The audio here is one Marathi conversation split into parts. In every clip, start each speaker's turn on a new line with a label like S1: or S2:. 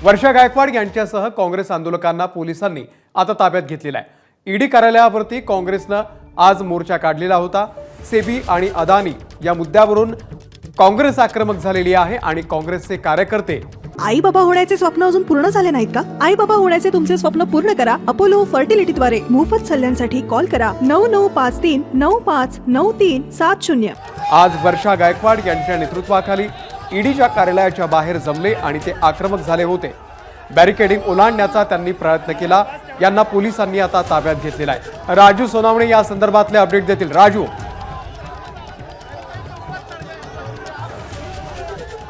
S1: वर्षा गायकवाड यांच्यासह काँग्रेस आंदोलकांना पोलिसांनी आता ताब्यात घेतलेला आहे। ईडी कार्यालयावरती काँग्रेसनं आज मोर्चा काढलेला होता। सेबी आणि अदानी या मुद्द्यावरून काँग्रेस आक्रमक झालेली आहे आणि काँग्रेसचे कार्यकर्ते
S2: आई बाबा होण्याचे स्वप्न अजून पूर्ण झाले नाहीत का? आई बाबा होण्याचे तुमचे स्वप्न पूर्ण करा अपोलो फर्टिलिटीद्वारे। मोफत सल्ल्यांसाठी कॉल करा 9953 959370।
S1: आज वर्षा गायकवाड यांच्या नेतृत्वाखाली ईडीच्या कार्यालयाच्या बाहेर जमले आणि ते आक्रमक झाले होते। बॅरिकेडिंग ओलांडण्याचा त्यांनी प्रयत्न केला। यांना पोलिसांनी आता ताब्यात घेतलेला आहे। राजू सोनावणे या संदर्भातले अपडेट देतील। राजू,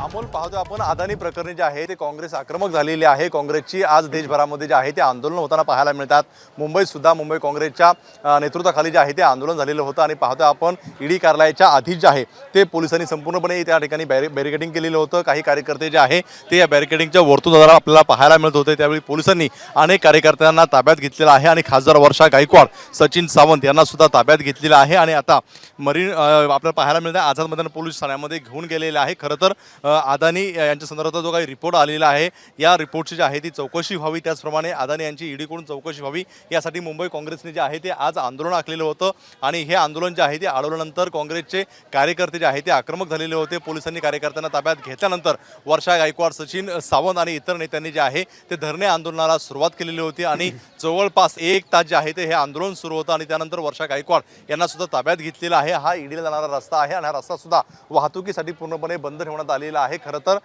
S3: अमोल, पाहतोय आपण अदानी प्रकरणी जे आहे ते काँग्रेस आक्रमक झालेली आहे। काँग्रेसची आज देशभरामध्ये जे आहे ते आंदोलन होताना पाहायला मिळतात। मुंबईत सुद्धा मुंबई काँग्रेसच्या नेतृत्वाखाली जे आहे ते आंदोलन झालेलं होतं आणि पाहतोय आपण ईडी कार्यालयाच्या आधीच जे आहे ते पोलिसांनी संपूर्णपणे त्या ठिकाणी बॅरिकेडिंग केलेलं होतं। काही कार्यकर्ते जे आहे ते या बॅरिकेडिंगच्या वर्तुळाला आपल्याला पाहायला मिळत होते। त्यावेळी पोलिसांनी अनेक कार्यकर्त्यांना ताब्यात घेतलेलं आहे आणि खासदार वर्षा गायकवाड, सचिन सावंत यांना सुद्धा ताब्यात घेतलेलं आहे आणि आता मरीन आपल्याला पाहायला मिळतं आझाद मैदान पोलीस ठाण्यामध्ये घेऊन गेलेले आहे। खरं तर अदानी यांच्या संदर्भात जो काही रिपोर्ट आलेला आहे या रिपोर्टची जी आहे ती चौकशी व्हावी, त्याचप्रमाणे अदानी यांची ईडीकडून चौकशी व्हावी यासाठी मुंबई काँग्रेसने जे आहे ते आज आंदोलन आखलेलं होतं आणि हे आंदोलन जे आहे ते अडवल्यानंतर काँग्रेसचे कार्यकर्ते जे आहे ते आक्रमक झालेले होते। पोलिसांनी कार्यकर्त्यांना ताब्यात घेतल्यानंतर वर्षा गायकवाड, सचिन सावंत आणि इतर नेत्यांनी जे आहे ते धरणे आंदोलनाला सुरुवात केलेली होती आणि जवळपास 1 तास जे आहे ते हे आंदोलन सुरू होतं आणि त्यानंतर वर्षा गायकवाड यांना सुद्धा ताब्यात घेतलेला आहे। हा ईडीला जाणारा रस्ता आहे आणि हा रस्ता सुद्धा वाहतुकीसाठी पूर्णपणे बंद ठेवण्यात आलेला आहे। खरं तर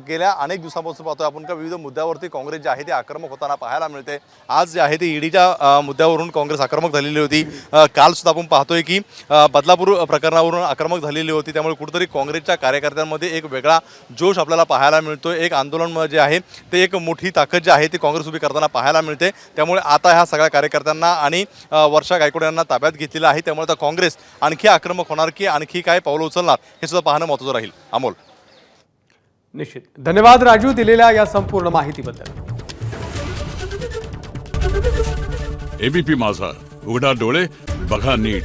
S3: गेल्या अनेक दिवसांपासून पाहतोय आपण का विविध मुद्द्यावरती काँग्रेस जे आहे ते आक्रमक होताना पाहायला मिळते। आज जे आहे ते ईडीच्या मुद्द्यावरून काँग्रेस आक्रमक झालेली होती। काल सुद्धा आपण पाहतोय की बदलापूर प्रकरणावरून आक्रमक झालेली होती। त्यामुळे कुठेतरी काँग्रेसच्या कार्यकर्त्यांमध्ये एक वेगळा जोश आपल्याला पाहायला मिळतोय। एक आंदोलन जे आहे ते एक मोठी ताकद जी आहे ती काँग्रेस उभी करताना पाहायला मिळते। त्यामुळे आता ह्या सगळ्या कार्यकर्त्यांना आणि वर्षा गायकवाड यांना ताब्यात घेतलेलं आहे। त्यामुळे आता काँग्रेस आणखी आक्रमक होणार की आणखी काय पावलं उचलणार हे सुद्धा पाहणं महत्त्वाचं राहील। अमोल,
S1: निश्चित धन्यवाद राजू दिलेल्या या संपूर्ण माहितीबद्दल।
S4: एबीपी माझा, उघडा डोळे बघा नीट।